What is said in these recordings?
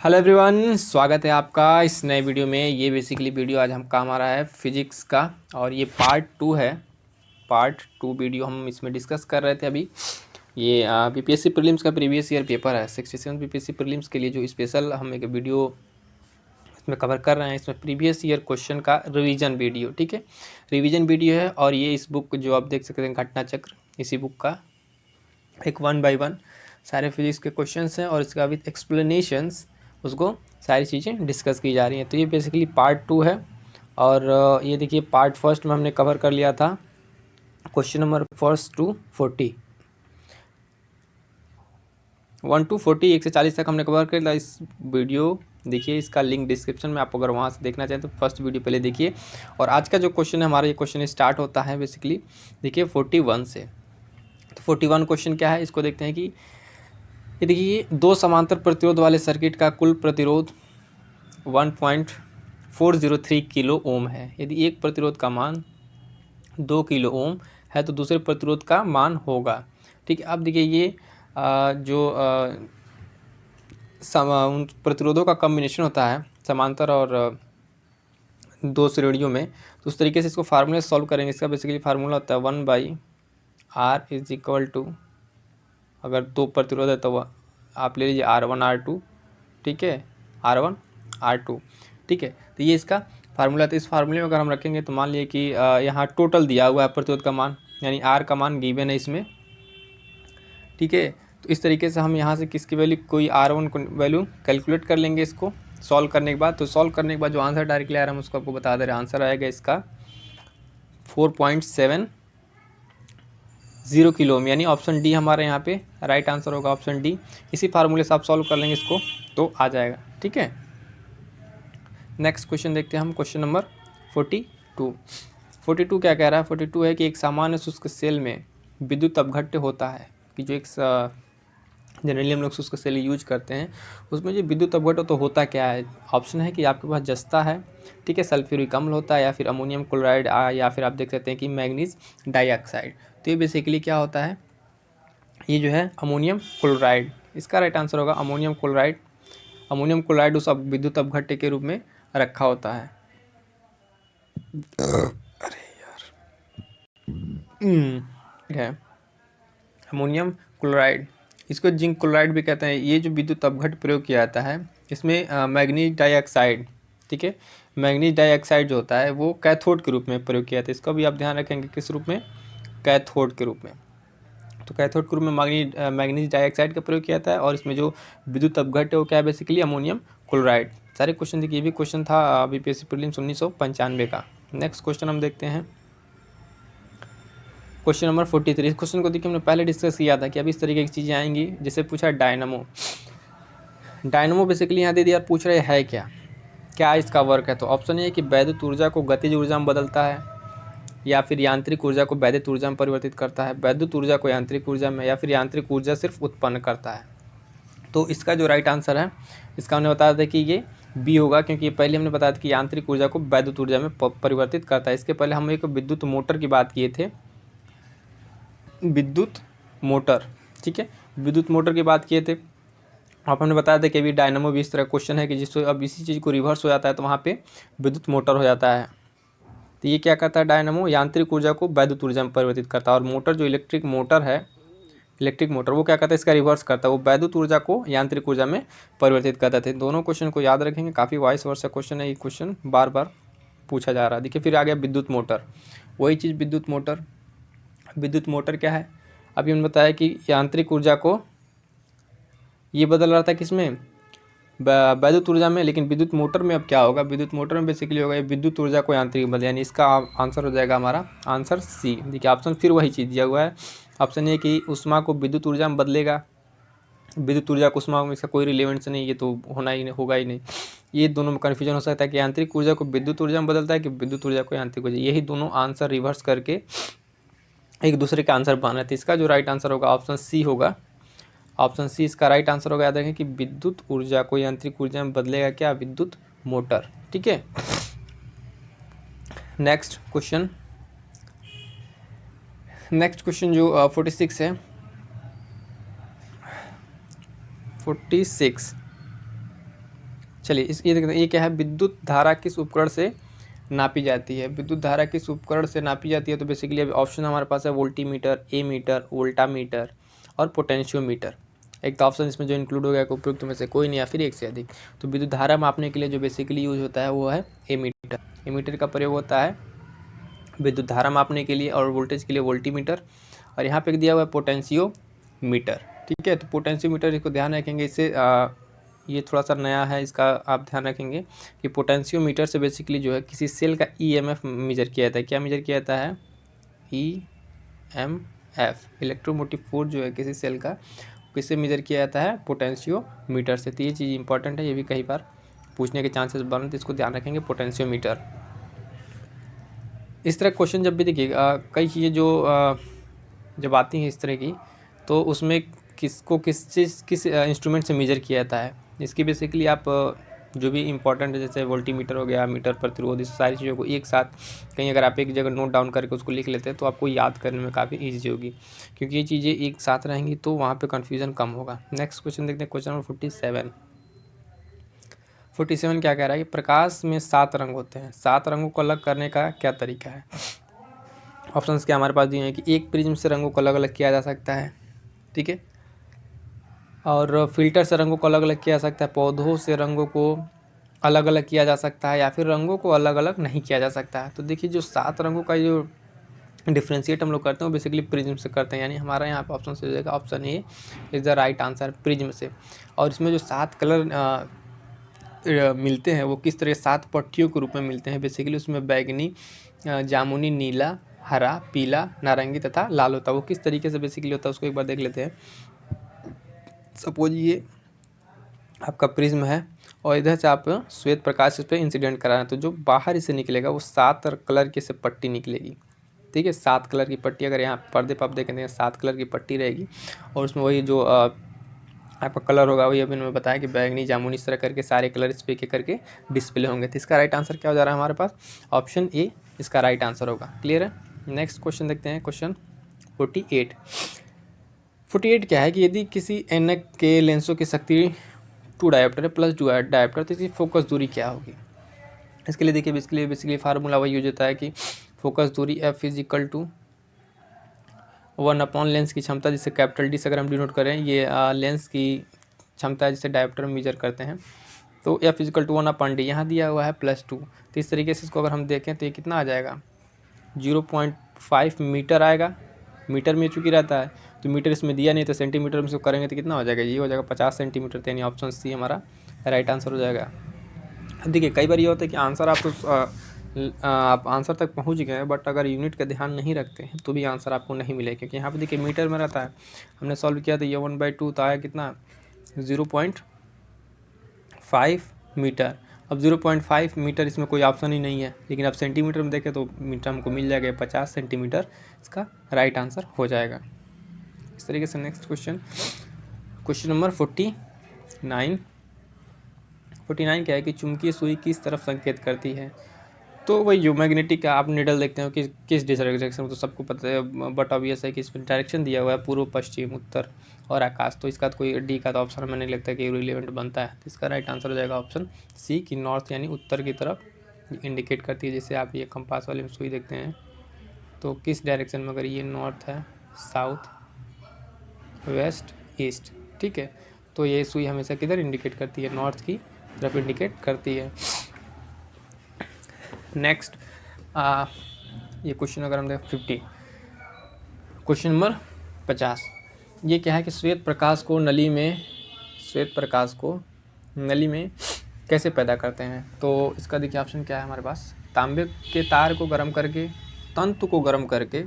Hello everyone, स्वागत है आपका इस नए वीडियो में। ये बेसिकली वीडियो आज हम काम आ रहा है फिजिक्स का और ये पार्ट 2 है। पार्ट 2 वीडियो हम इसमें डिस्कस कर रहे थे अभी। ये बीपीएससी प्रीलिम्स का प्रीवियस ईयर पेपर है 67 बीपीएससी प्रीलिम्स के लिए जो स्पेशल हम एक वीडियो इसमें कवर कर रहे हैं। इसमें प्रीवियस ईयर क्वेश्चन का रिवीजन वीडियो, ठीक है, रिवीजन वीडियो है। और ये इस बुक जो आप देख सकते हैं घटना चक्र, इसी बुक का एक 1 बाय 1 सारे फिजिक्स के क्वेश्चंस हैं और इसका विद एक्सप्लेनेशंस उसको सारी चीज़ें डिस्कस की जा रही हैं। तो ये बेसिकली पार्ट 2 है। और ये देखिए पार्ट फर्स्ट में हमने कवर कर लिया था question number first to 40, 1 to 40, 1 से 40 तक हमने कवर कर लिया। इस वीडियो देखिए, इसका लिंक डिस्क्रिप्शन में, आप अगर वहाँ से देखना चाहें तो फर्स्ट वीडियो पहले देखिए। और आज का जो क्वेश्चन है हमारा, ये क्वेश्चन स्टार्ट होता है बेसिकली देखिए 41 से। तो 41 क्वेश्चन क्या है इसको देखते हैं कि ये देखिए दो समांतर प्रतिरोध वाले सर्किट का कुल प्रतिरोध 1.403 किलो ओम है। यदि एक प्रतिरोध का मान 2 किलो ओम है तो दूसरे प्रतिरोध का मान होगा। ठीक है, अब देखिए ये जो उन प्रतिरोधों का कम्बिनेशन होता है समांतर और दो श्रेणियों में, तो उस तरीके से इसको फार्मूले सॉल्व करेंगे। इसका बेसिकली फार्मूला होता है 1/r इज इक्वल टू, अगर दो प्रतिरोध है तो आप ले लीजिए R1 R2, ठीक है, R1 R2, ठीक है। तो ये इसका फार्मूला। तो इस फार्मूले में अगर हम रखेंगे तो मान लीजिए कि यहाँ टोटल दिया हुआ है प्रतिरोध का मान, यानी R का मान गिवन है इसमें, ठीक है। तो इस तरीके से हम यहाँ से किसकी वैल्यू, कोई R1 को वैल्यू कैलकुलेट कर लेंगे इसको सॉल्व करने के बाद। तो सॉल्व करने के बाद जो आंसर डायरेक्टली आ रहा है हम उसको आपको बता दे रहे हैं। आंसर आएगा इसका 4.70 किलो ओम, यानी ऑप्शन डी हमारे यहाँ पे राइट आंसर होगा, ऑप्शन डी। इसी फार्मूले से आप सॉल्व कर लेंगे इसको तो आ जाएगा, ठीक है। नेक्स्ट क्वेश्चन देखते हैं हम, क्वेश्चन नंबर 42। 42 क्या कह रहा है? 42 है कि एक सामान्य शुष्क सेल में विद्युत अपघट्य होता है, कि जो एक जनरली हम लोग शुष्क सेल यूज करते हैं उसमें जो विद्युत अपघट्य तो होता क्या है। ऑप्शन है कि आपके पास जस्ता है, ठीक है, सल्फ्यूरिक अम्ल होता है, या फिर अमोनियम क्लोराइड, या फिर आप देख सकते हैं कि मैग्नीज डाइऑक्साइड। तो ये बेसिकली क्या होता है, ये जो है अमोनियम क्लोराइड, इसका राइट आंसर होगा अमोनियम क्लोराइड। अमोनियम क्लोराइड उस विद्युत अपघट्य के रूप में रखा होता है। अरे यार, है अमोनियम क्लोराइड, इसको जिंक क्लोराइड भी कहते हैं। ये जो विद्युत अपघट्य प्रयोग किया जाता है इसमें मैग्नीज डाइऑक्साइड, ठीक है, मैग्नीज डाइऑक्साइड जो होता है वो कैथोड के रूप में प्रयोग किया जाता है। इसका भी आप ध्यान रखेंगे, किस रूप में, कैथोड के रूप में। तो कैथोड के रूप में मैग्नीज डाइऑक्साइड का प्रयोग किया जाता है। और इसमें जो विद्युत अपघट्य है वो क्या है, बेसिकली अमोनियम क्लोराइड। सारे क्वेश्चन देखिए, ये भी क्वेश्चन था बीपीएससी प्रीलिम्स 1995 का। नेक्स्ट क्वेश्चन हम देखते हैं क्वेश्चन नंबर 43। इस क्वेश्चन को देखिए हमने पहले डिस्कस किया था कि अभी इस तरीके की चीज़ें आएंगी। जैसे पूछा डायनामो, डायनामो बेसिकली यहाँ दे दिया, पूछ रहे है क्या क्या इसका वर्क है। तो ऑप्शन ये है कि वैद्युत ऊर्जा को गतिज ऊर्जा में बदलता है, या फिर यांत्रिक ऊर्जा को वैद्युत ऊर्जा में परिवर्तित करता है, वैद्युत ऊर्जा को यांत्रिक ऊर्जा में, या फिर यांत्रिक ऊर्जा सिर्फ उत्पन्न करता है। तो इसका जो राइट आंसर है, इसका हमने बताया था कि ये बी होगा, क्योंकि पहले हमने बताया था कि यांत्रिक ऊर्जा को वैद्युत ऊर्जा में परिवर्तित करता है। इसके पहले हम एक विद्युत मोटर की बात किए थे, विद्युत मोटर, ठीक है, विद्युत मोटर की बात किए थे। आप हमने बताया था कि अभी डायनामो भी इस तरह क्वेश्चन है कि जिससे अब इसी चीज़ को रिवर्स हो जाता है तो वहाँ पे विद्युत मोटर हो जाता है। तो ये क्या करता है, डायनामो यांत्रिक ऊर्जा को वैद्युत ऊर्जा में परिवर्तित करता है। और मोटर जो इलेक्ट्रिक मोटर है, इलेक्ट्रिक मोटर, वो क्या करता है, इसका रिवर्स करता है, वो वैद्युत ऊर्जा को यांत्रिक ऊर्जा में परिवर्तित करता है। दोनों क्वेश्चन को याद रखेंगे, काफ़ी वाइस वर्सा क्वेश्चन है, ये क्वेश्चन बार बार पूछा जा रहा है। देखिए फिर आ गया विद्युत मोटर, वही चीज़ विद्युत मोटर। विद्युत मोटर क्या है, अभी हमने बताया कि यांत्रिक ऊर्जा को ये बदल रहा था किसमें, वैद्युत ऊर्जा में। लेकिन विद्युत मोटर में अब क्या होगा, विद्युत मोटर में बेसिकली होगा ये विद्युत ऊर्जा को यांत्रिक बदल, यानी इसका आंसर हो जाएगा हमारा आंसर सी। देखिए ऑप्शन फिर वही चीज़ दिया हुआ है। ऑप्शन ये कि ऊष्मा को विद्युत ऊर्जा में बदलेगा, विद्युत ऊर्जा को ऊष्मा में, इसका कोई रिलेवेंस नहीं, ये तो होना ही नहीं, होगा ही नहीं। ये दोनों में कन्फ्यूजन हो सकता है कि यांत्रिक ऊर्जा को विद्युत ऊर्जा में बदलता है कि विद्युत ऊर्जा को यांत्रिक ऊर्जा, यही दोनों आंसर रिवर्स करके एक दूसरे का आंसर बना है। तो इसका जो राइट आंसर होगा ऑप्शन सी होगा, ऑप्शन सी इसका राइट आंसर होगा। याद रखें कि विद्युत ऊर्जा को यांत्रिक ऊर्जा में बदलेगा क्या, विद्युत मोटर, ठीक है। नेक्स्ट क्वेश्चन, नेक्स्ट क्वेश्चन जो 46 है, 46 चलिए ये देखते हैं, ये क्या है, विद्युत धारा किस उपकरण से नापी जाती है। विद्युत धारा किस उपकरण से नापी जाती है, तो बेसिकली अभी ऑप्शन हमारे पास है वोल्टीमीटर, एमीटर, वोल्टामीटर और पोटेंशियोमीटर। एक तो ऑप्शन इसमें जो इंक्लूड हो गया उपयुक्त में से कोई नहीं या फिर एक से अधिक। तो विद्युत धारा मापने के लिए जो बेसिकली यूज होता है वो है एमीटर। एमीटर का प्रयोग होता है विद्युत धारा मापने के लिए और वोल्टेज के लिए वोल्टीमीटर। और यहाँ पे दिया हुआ है पोटेंशियोमीटर। ठीक है, तो पोटेंशियोमीटर इसको ध्यान रखेंगे, इससे ये थोड़ा सा नया है, इसका आप ध्यान रखेंगे कि पोटेंशियोमीटर से बेसिकली जो है किसी सेल का ईएमएफ मेजर किया जाता है। क्या मेजर किया जाता है? ईएमएफ, इलेक्ट्रोमोटिव फोर्स जो है किसी सेल का, किससे मेजर किया जाता है? पोटेंशियोमीटर से। तो ये चीज़ इंपॉर्टेंट है, ये भी कई बार पूछने के चांसेस बनते, तो इसको ध्यान रखेंगे पोटेंशियोमीटर। इस तरह क्वेश्चन जब भी देखिए कई चीज़ें जो जब आती हैं इस तरह की, तो उसमें किस इंस्ट्रूमेंट से मेजर किया जाता है, इसकी बेसिकली आप जो भी इंपॉर्टेंट है जैसे वोल्टीमीटर हो गया, मीटर, प्रतिरोध, इस सारी चीज़ों को एक साथ कहीं अगर आप एक जगह नोट डाउन करके उसको लिख लेते हैं तो आपको याद करने में काफ़ी ईजी होगी, क्योंकि ये चीज़ें एक साथ रहेंगी तो वहाँ पे कन्फ्यूज़न कम होगा। नेक्स्ट क्वेश्चन देखते हैं, क्वेश्चन नंबर 47 क्या कह रहा है कि प्रकाश में 7 रंग होते हैं, 7 रंगों को अलग करने का क्या तरीका है। ऑप्शंस क्या हमारे पास दिए हैं कि एक प्रिज्म से रंगों को अलग अलग किया जा सकता है, ठीक है, और फिल्टर से रंगों को अलग अलग किया जा सकता है, पौधों से रंगों को अलग अलग किया जा सकता है, या फिर रंगों को अलग अलग नहीं किया जा सकता है। तो देखिए जो 7 रंगों का जो डिफ्रेंशिएट हम लोग करते हैं वो बेसिकली प्रिज्म से करते हैं, यानी हमारा यहाँ पे ऑप्शन से हो जाएगा option A is the right answer, prism से। और इसमें जो 7 कलर मिलते हैं वो किस तरह 7 पट्टियों के रूप में मिलते हैं। बेसिकली उसमें बैगनी, जामुनी, नीला, हरा, पीला, नारंगी तथा लाल होता है। वो किस तरीके से बेसिकली होता है उसको एक बार देख लेते हैं। सपोज ये आपका प्रिज्म है और इधर से आप श्वेत प्रकाश इस पर इंसिडेंट करा रहे हैं, तो जो बाहर इसे निकलेगा वो 7 कलर की से पट्टी निकलेगी, ठीक है, 7 कलर की पट्टी। अगर यहाँ पर्दे पर आप देखेंगे 7 कलर की पट्टी रहेगी और उसमें वही जो आपका कलर होगा वही अभी मैंने बताया कि बैगनी, जामुनी, इस तरह करके सारे कलर इस पे करके डिस्प्ले होंगे। तो इसका राइट आंसर क्या हो जा रहा है हमारे पास? ऑप्शन ए इसका राइट आंसर होगा। क्लियर है? नेक्स्ट क्वेश्चन देखते हैं, क्वेश्चन 48 क्या है कि यदि किसी एनक के लेंसों की शक्ति 2 डायोप्टर है प्लस 2 डायोप्टर, तो इसकी फोकस दूरी क्या होगी। इसके लिए देखिए बेसिकली फार्मूला वही यूज होता है कि फोकस दूरी F इजिकल टू 1 लेंस की क्षमता, जिसे कैपिटल डी से अगर हम डिनोट करें, ये लेंस की क्षमता है जिसे डायोप्टर में मेजर करते हैं। तो F इजिकल टू 1/d यहाँ दिया हुआ है +2। तो इस तरीके से इसको अगर हम देखें तो ये कितना आ जाएगा? 0.5 मीटर आएगा। मीटर में चूँकि रहता है तो मीटर इसमें दिया नहीं, तो सेंटीमीटर में इसको करेंगे तो कितना हो जाएगा? ये हो जाएगा 50 सेंटीमीटर। यानी ऑप्शन सी हमारा राइट आंसर हो जाएगा। देखिए कई बार ये होता है कि आंसर आप आंसर तक पहुंच गए हैं, बट अगर यूनिट का ध्यान नहीं रखते हैं तो भी आंसर आपको नहीं मिलेगा, क्योंकि यहाँ पे देखिए मीटर में रहता है। हमने सॉल्व किया तो ये 1/2 तो आया कितना? 0.5 मीटर। अब 0.5 मीटर इसमें कोई ऑप्शन ही नहीं है, लेकिन आप सेंटीमीटर में देखें तो मीटर हमको मिल जाएगा 50 सेंटीमीटर, इसका राइट आंसर हो जाएगा। इस तरीके से नेक्स्ट क्वेश्चन नंबर 49 क्या है कि चुंबकीय सुई किस तरफ संकेत करती है। तो वही जो मैग्नेटिक का आप निडल देखते हो कि किस डायरेक्शन में, तो सबको पता है, बट ऑब्वियस है कि इसमें डायरेक्शन दिया हुआ है पूर्व, पश्चिम, उत्तर और आकाश। तो इसका तो कोई डी का तो ऑप्शन हमें नहीं लगता कि रिलेवेंट बनता है। तो इसका राइट आंसर हो जाएगा ऑप्शन सी की नॉर्थ, यानी उत्तर की तरफ इंडिकेट करती है। जैसे आप ये कंपास वाले में सुई देखते हैं तो किस डायरेक्शन में, अगर ये नॉर्थ है, साउथ, वेस्ट, ईस्ट, ठीक है, तो ये सुई हमेशा किधर इंडिकेट करती है? नॉर्थ की तरफ इंडिकेट करती है। नेक्स्ट ये क्वेश्चन अगर हम देखें 50, क्वेश्चन नंबर 50, ये क्या है कि श्वेत प्रकाश को नली में कैसे पैदा करते हैं। तो इसका देखिए ऑप्शन क्या है हमारे पास? तांबे के तार को गर्म करके, तंतु को गर्म करके,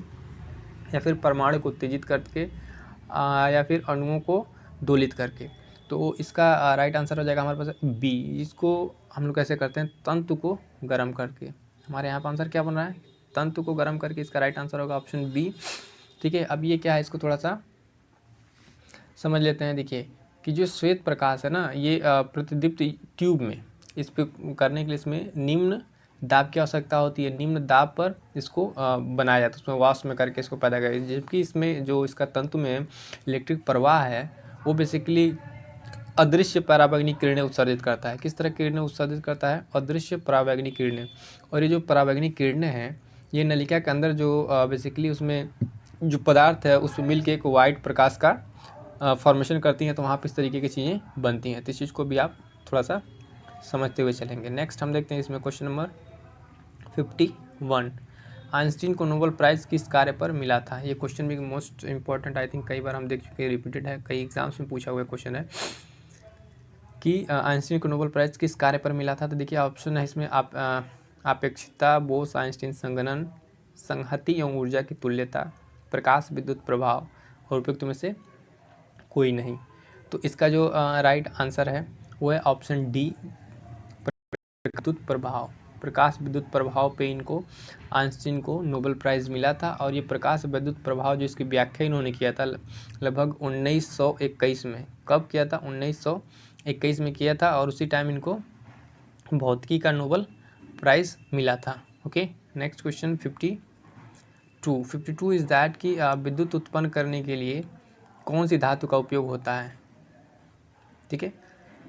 या फिर परमाणु को उत्तेजित करके, या फिर अणुओं को दोलित करके। तो इसका राइट आंसर हो जाएगा हमारे पास बी। इसको हम लोग कैसे करते हैं? तंतु को गर्म करके। हमारे यहाँ पर आंसर क्या बन रहा है? तंतु को गर्म करके। इसका राइट आंसर होगा ऑप्शन बी, ठीक है। अब ये क्या है, इसको थोड़ा सा समझ लेते हैं। देखिए कि जो श्वेत प्रकाश है ना, ये प्रतिदीप्त ट्यूब में इस पर करने के लिए इसमें निम्न दाब की आवश्यकता होती है। निम्न दाब पर इसको बनाया जाता है, उसमें वाष्प में करके इसको पैदा करें। जबकि इसमें जो इसका तंतु में इलेक्ट्रिक प्रवाह है वो बेसिकली अदृश्य पराबैंगनी किरणें उत्सर्जित करता है। किस तरह किरणें उत्सर्जित करता है? अदृश्य पराबैंगनी किरणें। और ये जो पराबैंगनी किरणें हैं, ये नलिका के अंदर जो बेसिकली उसमें जो पदार्थ है उसमें मिल के एक वाइट प्रकाश का फॉर्मेशन करती हैं, तो वहाँ पर इस तरीके की चीज़ें बनती हैं। तो इस चीज़ को भी आप थोड़ा सा समझते हुए चलेंगे। नेक्स्ट हम देखते हैं इसमें क्वेश्चन नंबर 51, आइंस्टीन को नोबेल प्राइज़ किस कार्य पर मिला था? ये क्वेश्चन भी मोस्ट इंपॉर्टेंट, आई थिंक कई बार हम देख चुके हैं, रिपीटेड है, कई एग्जाम्स में पूछा हुआ क्वेश्चन है कि आइंस्टीन को नोबेल प्राइज़ किस कार्य पर मिला था। तो देखिए ऑप्शन है इसमें अपेक्षितता, बोस आइंस्टीन संगणन, संहति एवं ऊर्जा की तुल्यता, प्रकाश विद्युत प्रभाव और उपयुक्त में से कोई नहीं। तो इसका जो राइट आंसर है वो है ऑप्शन डी, विद्युत प्रभाव। प्रकाश विद्युत प्रभाव पे इनको आइंस्टीन को नोबेल प्राइज़ मिला था। और ये प्रकाश विद्युत प्रभाव जो इसकी व्याख्या इन्होंने किया था लगभग 1921 में। कब किया था? 1921 में किया था, और उसी टाइम इनको भौतिकी का नोबेल प्राइज़ मिला था। Okay, next question 52 is that कि विद्युत उत्पन्न करने के लिए कौन सी धातु का उपयोग होता है? ठीक है,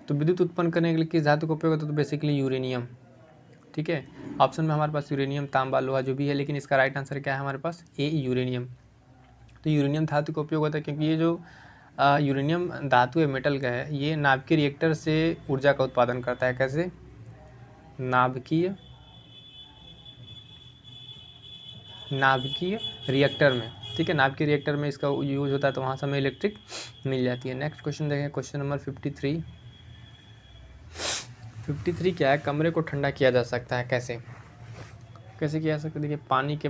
तो विद्युत उत्पन्न करने के लिए किस धातु का उपयोग होता है? तो बेसिकली यूरेनियम। ठीक है, ऑप्शन में हमारे पास यूरेनियम, तांबा, लोहा जो भी है, लेकिन इसका राइट आंसर क्या है हमारे पास? ए, यूरेनियम। तो यूरेनियम धातु का उपयोग होता है क्योंकि ये जो यूरेनियम धातु है, मेटल का है, ये नाभिकीय रिएक्टर से ऊर्जा का उत्पादन करता है। कैसे? नाभिकीय रिएक्टर में। ठीक है, नाभिकीय रिएक्टर में इसका यूज होता है, तो वहाँ से हमें इलेक्ट्रिक मिल जाती है। नेक्स्ट क्वेश्चन देखें, क्वेश्चन नंबर 53 क्या है? कमरे को ठंडा किया जा सकता है कैसे? कैसे किया जा सकता है? देखिए, पानी के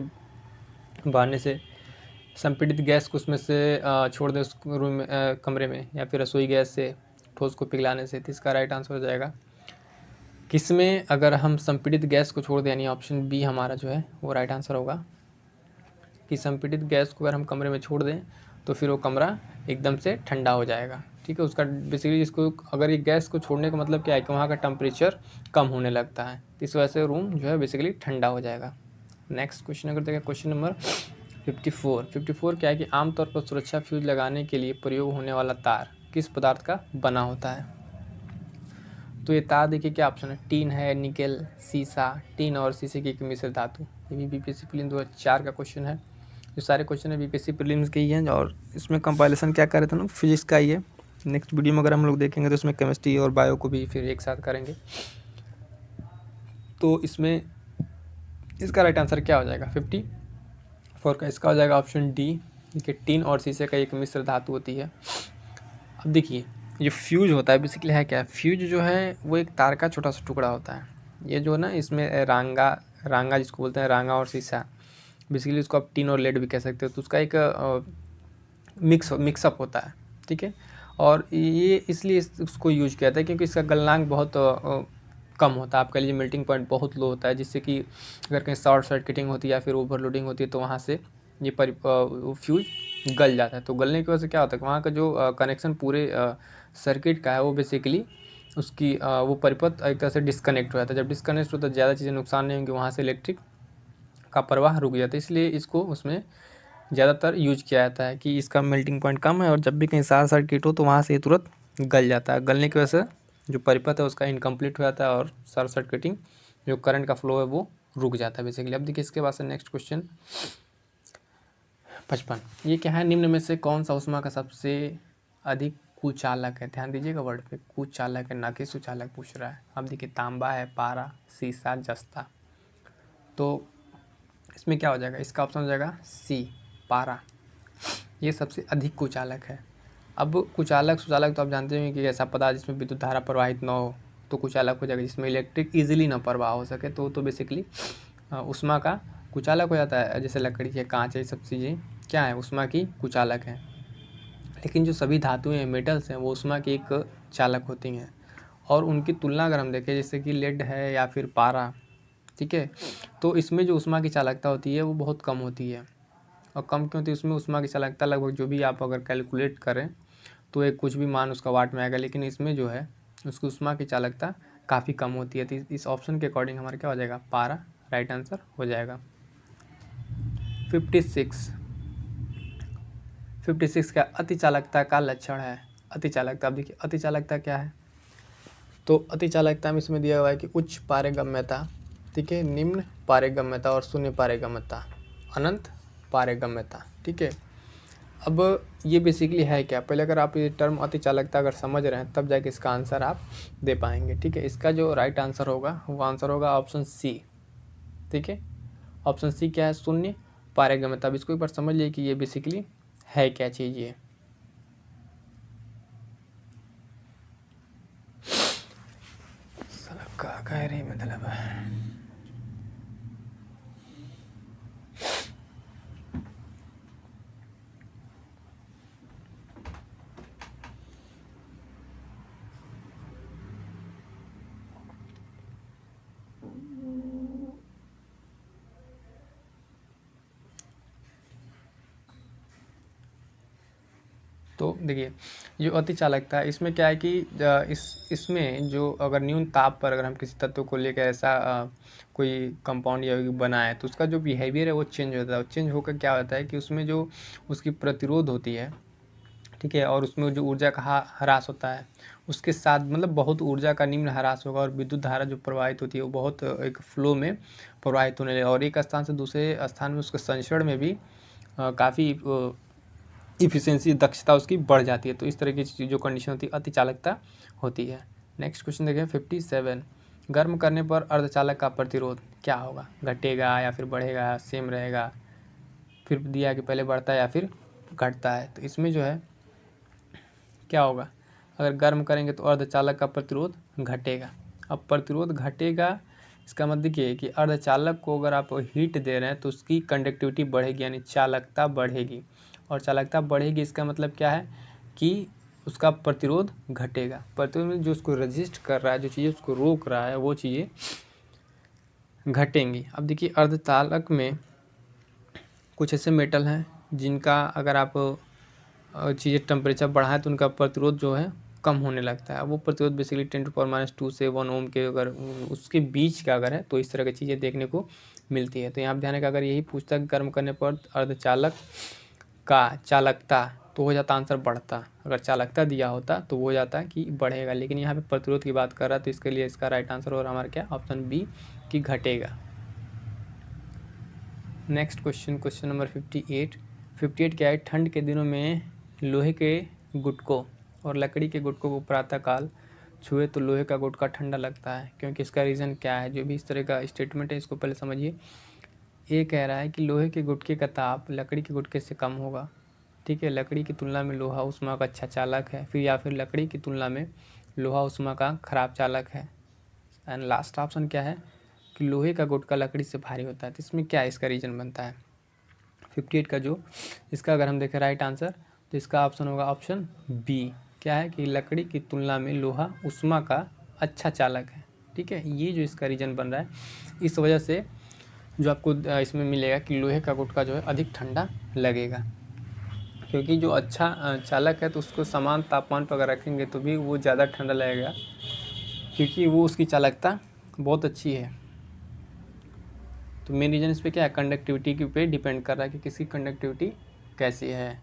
बहाने से संपीड़ित गैस को उसमें से छोड़ दें उस रूम में, कमरे में, या फिर रसोई गैस से ठोस को पिघलाने से। तो इसका राइट आंसर हो जाएगा किसमें? अगर हम संपीड़ित गैस को छोड़ दें, यानी ऑप्शन बी हमारा जो है वो राइट आंसर होगा कि संपीड़ित गैस को अगर हम कमरे में छोड़ दें तो फिर वो कमरा एकदम से ठंडा हो जाएगा। ठीक है, उसका बेसिकली इसको अगर ये गैस को छोड़ने का मतलब क्या है कि वहाँ का टेम्परेचर कम होने लगता है, इस वजह से रूम जो है बेसिकली ठंडा हो जाएगा। नेक्स्ट क्वेश्चन अगर देखें, क्वेश्चन नंबर 54 क्या है कि आमतौर पर सुरक्षा फ्यूज लगाने के लिए प्रयोग होने वाला तार किस पदार्थ का बना होता है? तो ये तार देखिए क्या ऑप्शन है? टीन है, निकेल, सीसा, टीन और शीशे की एक मिश्र धातु। ये भी बीपीएससी प्रीलिम्स 2004 का क्वेश्चन है। जो सारे क्वेश्चन है बीपीएससी प्रीलिम्स के ही हैं, और इसमें कंपाइलेशन क्या कर रहे थे ना, फिजिक्स का ही है। नेक्स्ट वीडियो में अगर हम लोग देखेंगे तो इसमें केमिस्ट्री और बायो को भी फिर एक साथ करेंगे। तो इसमें इसका राइट आंसर क्या हो जाएगा? 54 का इसका हो जाएगा ऑप्शन डी, कि टीन और शीशे का एक मिश्र धातु होती है। अब देखिए, ये फ्यूज होता है बेसिकली है क्या? फ्यूज जो है वो एक तार का छोटा सा टुकड़ा होता है। ये जो है ना, इसमें रांगा जिसको बोलते हैं, रांगा और शीशा, बेसिकली उसको आप टीन और लेड भी कह सकते हो। तो उसका एक मिक्सअप होता है। ठीक है, और ये इसलिए उसको यूज किया था क्योंकि इसका गलनांक बहुत कम होता है। आप कह लीजिए मेल्टिंग पॉइंट बहुत लो होता है, जिससे कि अगर कहीं शॉर्ट सर्किटिंग होती है या फिर ओवरलोडिंग होती है तो वहाँ से ये फ्यूज गल जाता है। तो गलने की वजह से क्या होता है, वहाँ का जो कनेक्शन पूरे सर्किट का है वो बेसिकली उसकी वो परिपथ एक तरह से डिस्कनेक्ट हो जाता है। जब डिस्कनेक्ट होता है ज़्यादा चीज़ें नुकसान नहीं होंगी, वहाँ से इलेक्ट्रिक का प्रवाह रुक जाता है। इसलिए इसको उसमें ज़्यादातर यूज किया जाता है कि इसका मेल्टिंग पॉइंट कम है, और जब भी कहीं शॉर्ट सर्किट हो तो वहाँ से ये तुरंत गल जाता है। गलने की वजह से जो परिपथ है उसका इनकम्प्लीट हो जाता है, और शॉर्ट सर्किटिंग जो करंट का फ्लो है वो रुक जाता है बेसिकली। अब देखिए इसके बाद से नेक्स्ट क्वेश्चन 55, ये क्या है? निम्न में से कौन सा ऊष्मा का सबसे अधिक कुचालक है? ध्यान दीजिएगा वर्ड पे, कुचालक है, ना कि सुचालक पूछ रहा है। अब देखिए, तांबा है, पारा, सीसा, जस्ता। तो इसमें क्या हो जाएगा? इसका ऑप्शन हो जाएगा सी, पारा। ये सबसे अधिक कुचालक है। अब कुचालक सुचालक तो आप जानते हैं कि ऐसा पदार्थ जिसमें विद्युत धारा प्रवाहित न हो तो कुचालक हो जाएगा, जिसमें इलेक्ट्रिक इजीली न प्रवाह हो सके तो बेसिकली ऊष्मा का कुचालक हो जाता है। जैसे लकड़ी है, कांच है, ये सब चीज़ें क्या है? ऊष्मा की कुचालक हैं। लेकिन जो सभी धातुएं हैं, मेटल्स हैं, वो ऊष्मा की एक चालक होती हैं, और उनकी तुलना अगर हम देखें जैसे कि लेड है या फिर पारा, ठीक है, तो इसमें जो ऊष्मा की चालकता होती है वो बहुत कम होती है। और कम क्यों होती है? उसमें ऊष्मा की चालकता लगभग जो भी आप अगर कैलकुलेट करें तो एक कुछ भी मान उसका वाट में आएगा, लेकिन इसमें जो है उसकी ऊष्मा की चालकता काफ़ी कम होती है। तो इस ऑप्शन के अकॉर्डिंग हमारा क्या हो जाएगा? पारा राइट आंसर हो जाएगा। 56 का अति चालकता का लक्षण है। अति चालकता। अब देखिए अति चालकता क्या है, तो अति चालकता में इसमें दिया हुआ है कि उच्च पारगम्यता, ठीक है, निम्न पारगम्यता और शून्य पारगम्यता, अनंत पारगम्यता, ठीक है। अब ये बेसिकली है क्या, पहले अगर आप ये टर्म अति चालकता अगर समझ रहे हैं तब जाके इसका आंसर आप दे पाएंगे, ठीक है। इसका जो राइट आंसर होगा वो आंसर होगा ऑप्शन सी, ठीक है। ऑप्शन सी क्या है, शून्य पारगम्यता। अब इसको एक बार समझ लिए कि ये बेसिकली है क्या चीज़ ये। क्या कह रही मतलब है, तो देखिए जो अति चालकता है इसमें क्या है कि इसमें जो अगर न्यून ताप पर अगर हम किसी तत्व को लेकर ऐसा कोई कंपाउंड या बनाए तो उसका जो बिहेवियर है वो चेंज होता है। चेंज होकर क्या होता है कि उसमें जो उसकी प्रतिरोध होती है, ठीक है, और उसमें जो ऊर्जा का ह्रास होता है उसके साथ मतलब बहुत ऊर्जा का निम्न ह्रास होगा और विद्युत धारा जो प्रवाहित होती है वो बहुत एक फ्लो में प्रवाहित होने लगेगा और एक स्थान से दूसरे स्थान में उसके संचरण में भी काफ़ी इफिशिएंसी दक्षता उसकी बढ़ जाती है। तो इस तरह की जो कंडीशन होती है अति चालकता होती है। नेक्स्ट क्वेश्चन देखें 57, गर्म करने पर अर्धचालक का प्रतिरोध क्या होगा, घटेगा या फिर बढ़ेगा, सेम रहेगा, फिर दिया कि पहले बढ़ता है या फिर घटता है। तो इसमें जो है क्या होगा, अगर गर्म करेंगे तो अर्धचालक का प्रतिरोध घटेगा। अब प्रतिरोध घटेगा इसका मतलब देखिए कि अर्धचालक को अगर आप हीट दे रहे हैं तो उसकी कंडक्टिविटी बढ़ेगी यानी चालकता बढ़ेगी, और चालकता बढ़ेगी इसका मतलब क्या है कि उसका प्रतिरोध घटेगा। प्रतिरोध जो उसको रेजिस्ट कर रहा है, जो चीज़ें उसको रोक रहा है वो चीज़ें घटेंगी। अब देखिए अर्धचालक में कुछ ऐसे मेटल हैं जिनका अगर आप चीज़ें टेम्परेचर बढ़ाएं तो उनका प्रतिरोध जो है कम होने लगता है। वो प्रतिरोध बेसिकली 10⁻² से 1 ओम के अगर उसके बीच का अगर है तो इस तरह की चीज़ें देखने को मिलती है। तो यहाँ पर ध्यान रखा, अगर यही पूछता है गर्म करने पर अर्धचालक का चालकता तो हो जाता आंसर बढ़ता, अगर चालकता दिया होता तो वो हो जाता कि बढ़ेगा, लेकिन यहाँ पे प्रतिरोध की बात कर रहा है तो इसके लिए इसका राइट आंसर और हमारा क्या ऑप्शन बी कि घटेगा। नेक्स्ट क्वेश्चन नंबर 58 क्या है, ठंड के दिनों में लोहे के गुटकों और लकड़ी के गुटकों को प्रातःकाल छुए तो लोहे का गुटका ठंडा लगता है, क्योंकि इसका रीज़न क्या है। जो भी इस तरह का स्टेटमेंट है इसको पहले समझिए। ये कह रहा है कि लोहे के गुटके का ताप लकड़ी के गुटके से कम होगा, ठीक है, लकड़ी की तुलना में लोहा ऊष्मा का अच्छा चालक है, फिर या फिर लकड़ी की तुलना में लोहा ऊष्मा का खराब चालक है। एंड लास्ट ऑप्शन क्या है कि लोहे का गुटका लकड़ी से भारी होता है। तो इसमें क्या इसका रीज़न बनता है 58 का, जो इसका अगर हम देखें राइट आंसर तो इसका ऑप्शन होगा ऑप्शन बी, क्या है कि लकड़ी की तुलना में लोहा ऊष्मा का अच्छा चालक है, ठीक है। ये जो इसका रीज़न बन रहा है, इस वजह से जो आपको इसमें मिलेगा कि लोहे का गुटका जो है अधिक ठंडा लगेगा, क्योंकि जो अच्छा चालक है तो उसको समान तापमान पर अगर रखेंगे तो भी वो ज़्यादा ठंडा लगेगा, क्योंकि वो उसकी चालकता बहुत अच्छी है। तो मेन रीज़न इस पर क्या है, कंडक्टिविटी के पे डिपेंड कर रहा है कि किसकी कंडक्टिविटी कैसी है।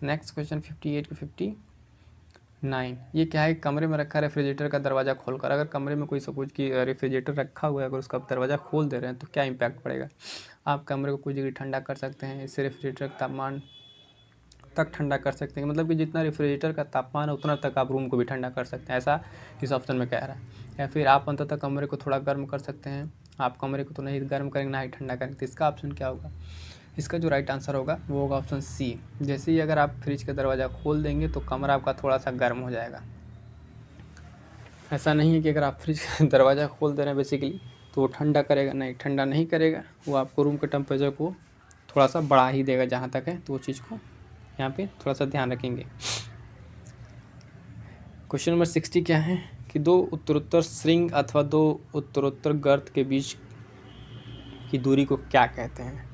नेक्स्ट क्वेश्चन 58 के 59, ये क्या है, कमरे में रखा रेफ्रिजरेटर का दरवाज़ा खोलकर, अगर कमरे में कोई सपोज कि रेफ्रिजरेटर रखा हुआ है अगर उसका दरवाज़ा खोल दे रहे हैं तो क्या इम्पैक्ट पड़ेगा। आप कमरे को कुछ डिग्री ठंडा कर सकते हैं, इससे रेफ्रिजरेटर का तापमान तक ठंडा कर सकते हैं, मतलब कि जितना रेफ्रिजरेटर का तापमान है उतना तक आप रूम को भी ठंडा कर सकते हैं, ऐसा इस ऑप्शन में कह रहा है। या फिर आप अंततः कमरे को थोड़ा गर्म कर सकते हैं, आप कमरे को तो नहीं गर्म करेंगे ना ही ठंडा करेंगे। तो इसका ऑप्शन क्या होगा, इसका जो राइट आंसर होगा वो होगा ऑप्शन सी। जैसे ही अगर आप फ्रिज का दरवाज़ा खोल देंगे तो कमरा आपका थोड़ा सा गर्म हो जाएगा। ऐसा नहीं है कि अगर आप फ्रिज का दरवाज़ा खोल दे रहे हैं बेसिकली तो वो ठंडा करेगा, नहीं, ठंडा नहीं करेगा, वो आपको रूम के टेम्परेचर को थोड़ा सा बढ़ा ही देगा जहाँ तक है। तो वो चीज़ को यहाँ पे थोड़ा सा ध्यान रखेंगे। क्वेश्चन नंबर 60 क्या है कि दो उत्तरोत्तर श्रृंग अथवा दो उत्तरोत्तर गर्त के बीच की दूरी को क्या कहते हैं,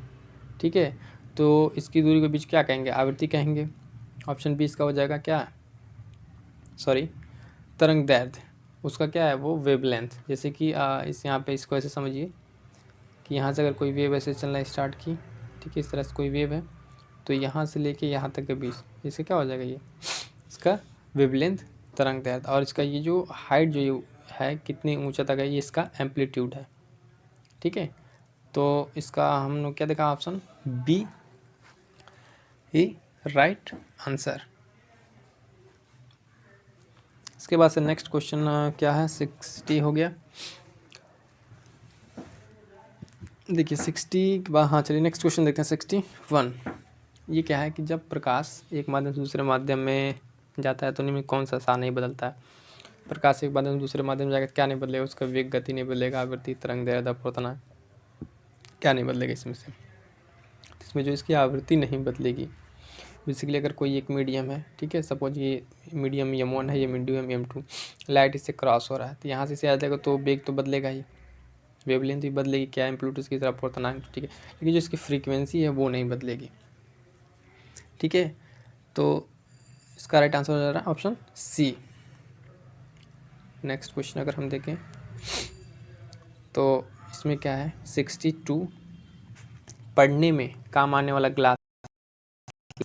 ठीक है। तो इसकी दूरी के बीच क्या कहेंगे, आवृत्ति कहेंगे। ऑप्शन बी इसका हो जाएगा क्या, तरंग दैर्ध्य, उसका क्या है वो वेवलेंथ। जैसे कि इस यहाँ पे इसको ऐसे समझिए कि यहाँ से अगर कोई वेव ऐसे चलना स्टार्ट की, ठीक है, इस तरह से कोई वेव है तो यहाँ से लेके यहाँ तक के बीच, इससे क्या हो जाएगा, ये इसका वेवलेंथ तरंग दैर्ध्य, और इसका ये जो हाइट जो ये है कितनी ऊंचा तक है, ये इसका एम्पलीट्यूड है। ठीक है, तो इसका हम लोग क्या देखा, ऑप्शन बी ही राइट आंसर। इसके बाद से नेक्स्ट क्वेश्चन क्या है, 60 हो गया। देखिए 60 के बाद, हाँ चलिए नेक्स्ट क्वेश्चन देखते हैं 61। ये क्या है कि जब प्रकाश एक माध्यम से दूसरे माध्यम में जाता है तो इनमें कौन सा सा नहीं बदलता है। प्रकाश एक माध्यम से दूसरे माध्यम में जाकर क्या नहीं बदलेगा, उसका वेग, गति नहीं बदलेगा, आवृत्ति, तरंग दैर्ध्य, अपवर्तनांक, क्या नहीं बदलेगा इसमें से। इसमें जो इसकी आवृत्ति नहीं बदलेगी, बेसिकली अगर कोई एक मीडियम है, ठीक है, सपोज ये मीडियम M1 है, ये मीडियम M2, लाइट इससे क्रॉस हो रहा है, तो यहाँ से आ जाएगा तो वेग तो बदलेगा ही, वेवलेंथ भी बदलेगी, क्या एम्पलीट्यूड की तरफ अपवर्तनांक, ठीक है, लेकिन जो इसकी फ्रीक्वेंसी है वो नहीं बदलेगी। ठीक है, तो इसका राइट आंसर हो जा रहा है ऑप्शन सी। नेक्स्ट क्वेश्चन अगर हम देखें तो इसमें क्या है, 62 पढ़ने में काम आने वाला ग्लास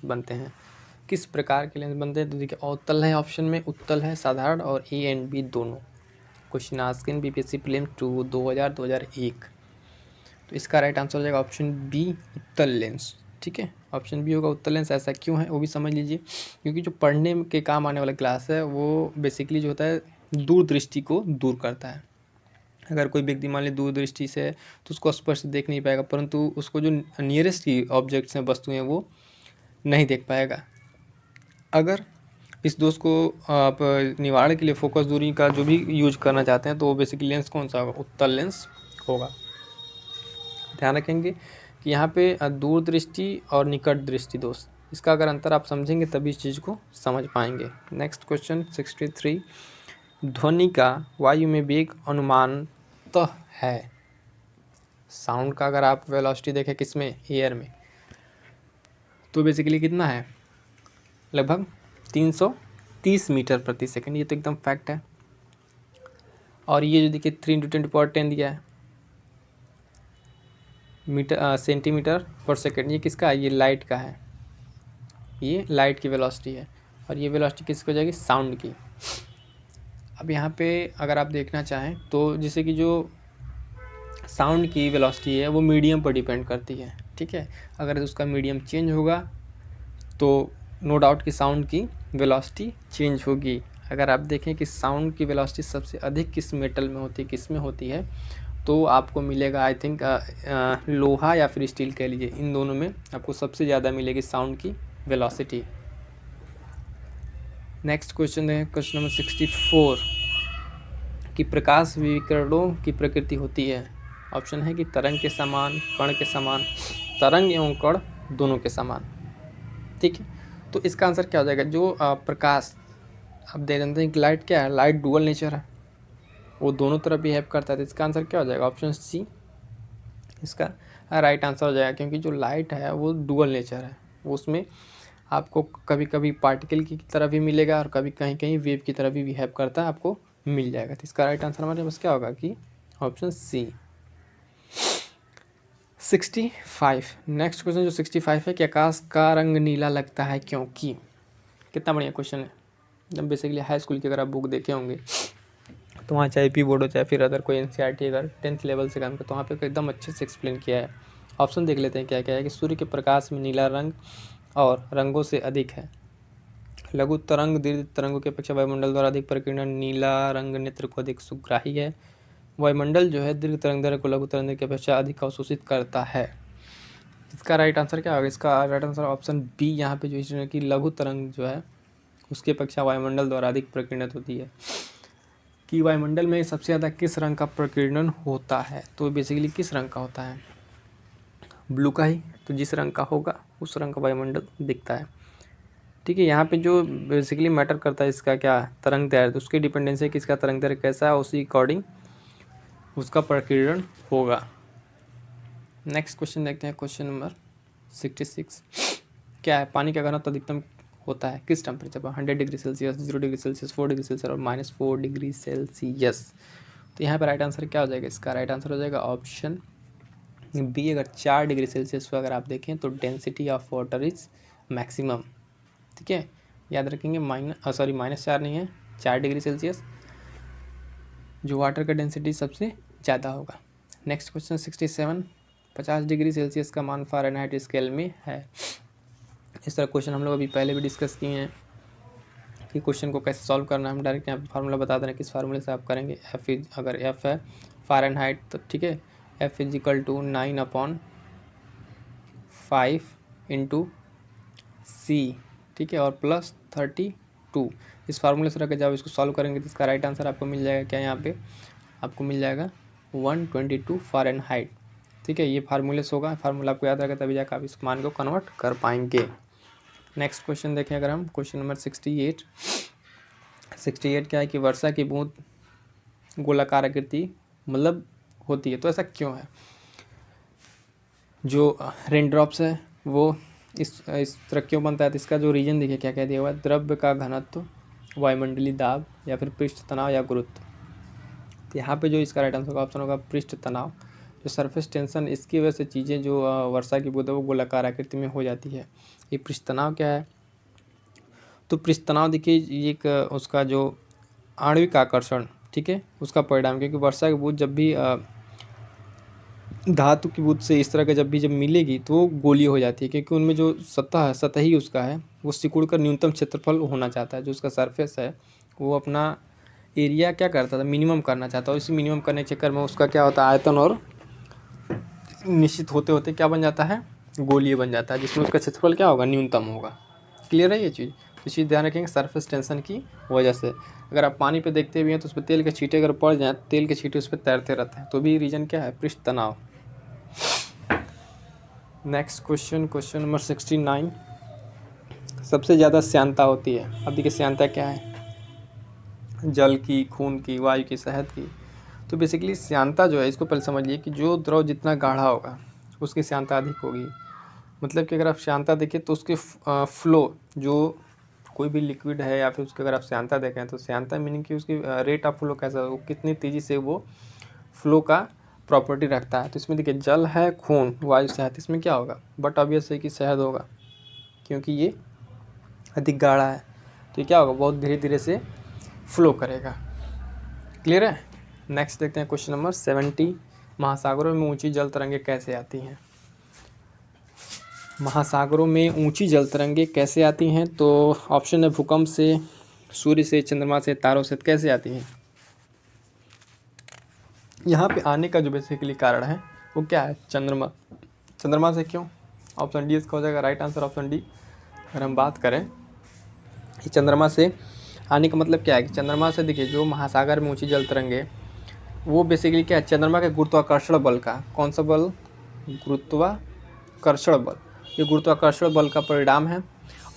बनते हैं, किस प्रकार के लेंस बनते हैं। तो देखिए अवतल है ऑप्शन में, उत्तल है, साधारण और ए एंड बी दोनों। Question asking BPSC prelims 2 2000-2001। तो इसका राइट आंसर हो जाएगा ऑप्शन बी उत्तल लेंस। ठीक है, ऑप्शन बी होगा उत्तल लेंस। ऐसा क्यों है वो भी समझ लीजिए, क्योंकि जो पढ़ने के काम आने वाला ग्लास है वो बेसिकली जो होता है दूरदृष्टि को दूर करता है। अगर कोई व्यक्ति मान ली दूरदृष्टि से तो उसको स्पष्ट देख नहीं पाएगा, परंतु उसको जो नियरेस्ट की ऑब्जेक्ट्स हैं, वस्तुएं हैं, वो नहीं देख पाएगा। अगर इस दोष को आप निवारण के लिए फोकस दूरी का जो भी यूज करना चाहते हैं तो वो बेसिकली लेंस कौन सा होगा, उत्तल लेंस होगा। ध्यान रखेंगे कि यहाँ पे दूरदृष्टि और निकट दृष्टि दोष, इसका अगर अंतर आप समझेंगे तभी इस चीज़ को समझ पाएंगे। नेक्स्ट क्वेश्चन 63, ध्वनि का वायु में वेग अनुमानतः है। साउंड का अगर आप वेलोसिटी देखें किसमें, एयर में, तो बेसिकली कितना है, लगभग 330 मीटर प्रति सेकंड। ये तो एकदम फैक्ट है। और ये जो देखिए 3 × 10⁻10 दिया है मीटर सेंटीमीटर पर सेकंड, ये किसका है, ये लाइट का है, ये लाइट की वेलोसिटी है। और ये वेलोसिटी किसकी हो जाएगी, साउंड की। अब यहाँ पे अगर आप देखना चाहें तो जैसे कि जो साउंड की वेलोसिटी है वो मीडियम पर डिपेंड करती है। ठीक है, अगर उसका मीडियम चेंज होगा तो नो डाउट कि साउंड की वेलोसिटी चेंज होगी। अगर आप देखें कि साउंड की वेलोसिटी सबसे अधिक किस मेटल में होती है, किस में होती है, तो आपको मिलेगा आई थिंक लोहा या फिर स्टील कह लीजिए, इन दोनों में आपको सबसे ज़्यादा मिलेगी साउंड की वेलोसिटी। नेक्स्ट क्वेश्चन है क्वेश्चन नंबर 64 कि प्रकाश विकिरणों की प्रकृति होती है। ऑप्शन है कि तरंग के समान, कण के समान, तरंग एवं कण दोनों के समान। ठीक है, तो इसका आंसर क्या हो जाएगा, जो प्रकाश आप दे जानते हैं कि लाइट क्या है, लाइट डुअल नेचर है, वो दोनों तरफ बिहेव करता है। तो इसका आंसर क्या हो जाएगा, ऑप्शन सी इसका राइट आंसर हो जाएगा, क्योंकि जो लाइट है वो डुअल नेचर है, उसमें आपको कभी कभी पार्टिकल की तरह भी मिलेगा और कभी कहीं कहीं वेव की तरह भी बिहेव करता है, आपको मिल जाएगा। तो इसका राइट आंसर हमारे पास क्या होगा कि ऑप्शन सी। 65 नेक्स्ट क्वेश्चन जो 65 है कि आकाश का रंग नीला लगता है क्योंकि। कितना बढ़िया क्वेश्चन है। जब बेसिकली हाई स्कूल की अगर आप बुक देखे होंगे तो वहाँ चाहे पी बोर्ड हो चाहे फिर अदर कोई एनसीईआरटी अगर 10th लेवल से काम करते तो वहाँ पे एकदम अच्छे से एक्सप्लेन किया है। ऑप्शन देख लेते हैं क्या क्या है कि सूर्य के प्रकाश में नीला रंग और रंगों से अधिक है। लघु तरंग दीर्घ तरंगों की अपेक्षा वायुमंडल द्वारा अधिक प्रकीर्णन, नीला रंग नेत्र को अधिक सुग्राही है। वायुमंडल जो है दीर्घ तरंग दैर्ध्य को लघु तरंग की अपेक्षा अधिक अवशोषित करता है। इसका राइट आंसर क्या होगा, इसका राइट आंसर ऑप्शन बी यहाँ पे जो है कि लघु तरंग जो है उसकी अपेक्षा वायुमंडल द्वारा अधिक प्रकीर्णित होती है। कि वायुमंडल में सबसे ज़्यादा किस रंग का प्रकीर्णन होता है, तो बेसिकली किस रंग का होता है, ब्लू का ही। तो जिस रंग का होगा उस रंग का वायुमंडल दिखता है। ठीक है, यहाँ पे जो बेसिकली मैटर करता है इसका क्या, तरंग दैर्ध्य, उसकी डिपेंडेंसी है कि इसका तरंग दैर्ध्य कैसा है, उसी अकॉर्डिंग उसका प्रकीर्णन होगा। नेक्स्ट क्वेश्चन देखते हैं क्वेश्चन नंबर 66 क्या है, पानी का घनत्व अधिकतम होता है किस टेम्परेचर पर, 100 degree Celsius, 0 degree Celsius, 4 degree Celsius और -4 डिग्री सेल्सियस। तो यहाँ पर राइट आंसर क्या हो जाएगा, इसका राइट आंसर हो जाएगा ऑप्शन बी। अगर 4 डिग्री सेल्सियस पर अगर आप देखें तो density of water is maximum. ठीक है, याद रखेंगे -4 नहीं है, 4 डिग्री सेल्सियस जो वाटर का डेंसिटी सबसे ज़्यादा होगा। नेक्स्ट क्वेश्चन 67, 50 डिग्री सेल्सियस का मान फ़ारेनहाइट स्केल में है। इस तरह क्वेश्चन हम लोग अभी पहले भी डिस्कस किए हैं कि क्वेश्चन को कैसे सॉल्व करना है। हम डायरेक्ट यहाँ पे फार्मूला बता दें, किस फार्मूले से आप करेंगे। अगर एफ है फ़ारेनहाइट तो ठीक है, F = 9/5 × C, ठीक है, और +32। इस फार्मूले से रख के जब इसको सॉल्व करेंगे तो इसका राइट आंसर आपको मिल जाएगा क्या, यहाँ पे आपको मिल जाएगा 122 फ़ारेनहाइट। ठीक है, ये फार्मूले से होगा, फार्मूला आपको याद रहेगा तभी जाकर आप इस मान को कन्वर्ट कर पाएंगे। नेक्स्ट क्वेश्चन देखें अगर हम, क्वेश्चन नंबर 68 क्या है कि वर्षा की बूंद गोलाकार आकृति मतलब होती है, तो ऐसा क्यों है। जो रेन ड्रॉप्स है वो इस तरह क्यों बनता है, तो इसका जो रीजन देखिए क्या कह दिया हुआ है, द्रव्य का घनत्व, वायुमंडलीय दाब, या फिर पृष्ठ तनाव या गुरुत्व। तो यहाँ पे जो इसका राइट आंसर का ऑप्शन होगा पृष्ठ तनाव। जो सरफेस टेंशन, इसकी वजह से चीज़ें जो वर्षा की बूंद है वो गोलाकार आकृति में हो जाती है। ये पृष्ठ तनाव क्या है, तो पृष्ठ तनाव देखिए एक उसका जो आणविक आकर्षण, ठीक है, उसका परिणाम, क्योंकि वर्षा की बूंद जब भी धातु की बूंद से इस तरह का जब मिलेगी तो वो गोलीय हो जाती है, क्योंकि उनमें जो सतही उसका है वो सिकुड़ कर न्यूनतम क्षेत्रफल होना चाहता है। जो उसका सरफेस है वो अपना एरिया क्या करता था, मिनिमम करना चाहता है, और इसी मिनिमम करने के चक्कर में उसका क्या होता है, आयतन और निश्चित होते होते क्या बन जाता है, गोलीय बन जाता है, जिसमें उसका क्षेत्रफल क्या होगा, न्यूनतम होगा। क्लियर है ये चीज़, तो चीज़ ध्यान रखेंगे सरफेस टेंशन की वजह से। अगर आप पानी पे देखते भी हैं तो उस पर तेल के छींटे अगर पड़ जाएँ, तेल के छींटे उस पर तैरते रहते हैं, तो भी रीजन क्या है, पृष्ठ तनाव। नेक्स्ट क्वेश्चन, क्वेश्चन नंबर 69, सबसे ज़्यादा श्यानता होती है। अब देखिए श्यानता क्या है, जल की, खून की, वायु की, शहद की। तो बेसिकली श्यानता जो है, इसको पहले समझिए कि जो द्रव जितना गाढ़ा होगा उसकी श्यानता अधिक होगी। मतलब कि अगर आप श्यानता देखें तो उसके फ्लो, जो कोई भी लिक्विड है या फिर उसकी अगर आप श्यानता देखें तो श्यानता मीनिंग कि उसकी रेट ऑफ फ्लो कैसा, वो कितनी तेज़ी से वो फ्लो का प्रॉपर्टी रखता है। तो इसमें देखिए जल है, खून, वायु, शहद, इसमें क्या होगा, बट ऑब्वियस है कि शहद होगा, क्योंकि ये अधिक गाढ़ा है, तो ये क्या होगा, बहुत धीरे धीरे से फ्लो करेगा। क्लियर है। नेक्स्ट देखते हैं क्वेश्चन नंबर 70, महासागरों में ऊंची जल तरंगें कैसे आती हैं। महासागरों में ऊंची जल तरंगें कैसे आती हैं, तो ऑप्शन है भूकंप से, सूर्य से, चंद्रमा से, तारों से। कैसे आती हैं, यहाँ पे आने का जो बेसिकली कारण है वो क्या है, चंद्रमा। चंद्रमा से क्यों, ऑप्शन डी इसका हो जाएगा राइट आंसर, ऑप्शन डी। अगर हम बात करें कि चंद्रमा से आने का मतलब क्या है, कि चंद्रमा से देखिए जो महासागर में ऊंची जल तरंगे, वो बेसिकली क्या है, चंद्रमा के गुरुत्वाकर्षण बल का, कौन सा बल, गुरुत्वाकर्षण बल। ये गुरुत्वाकर्षण बल का परिणाम है।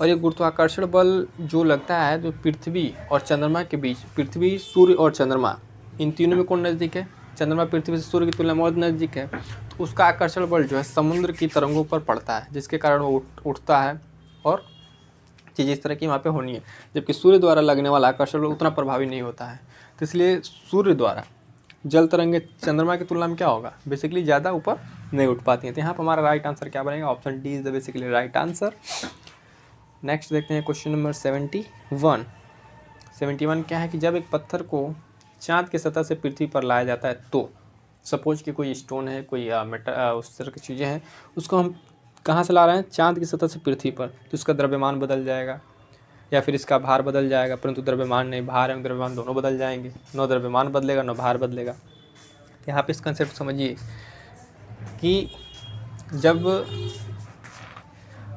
और ये गुरुत्वाकर्षण बल जो लगता है जो पृथ्वी और चंद्रमा के बीच, पृथ्वी, सूर्य और चंद्रमा, इन तीनों में कौन नज़दीक है, चंद्रमा पृथ्वी से सूर्य की तुलना में बहुत नज़दीक है। तो उसका आकर्षण बल जो है समुद्र की तरंगों पर पड़ता है, जिसके कारण वो उठता है और चीज़ इस तरह की वहाँ पे होनी है। जबकि सूर्य द्वारा लगने वाला आकर्षण बल उतना प्रभावी नहीं होता है। तो इसलिए सूर्य द्वारा जल तरंगे चंद्रमा की तुलना में क्या होगा, बेसिकली ज़्यादा ऊपर नहीं उठ पाती हैं। तो यहाँ पर हमारा राइट आंसर क्या बनेगा, option D is the basically right answer. Next देखते हैं क्वेश्चन नंबर 71 क्या है कि जब एक पत्थर को चाँद की सतह से पृथ्वी पर लाया जाता है, तो सपोज कि कोई स्टोन है, कोई उस तरह की चीज़ें हैं, उसको हम कहाँ से ला रहे हैं, चाँद की सतह से पृथ्वी पर, तो इसका द्रव्यमान बदल जाएगा या फिर इसका भार बदल जाएगा, परंतु द्रव्यमान नहीं, भार एवं द्रव्यमान दोनों बदल जाएंगे। न द्रव्यमान बदलेगा न भार बदलेगा। यहाँ पे इस कंसेप्ट समझिए कि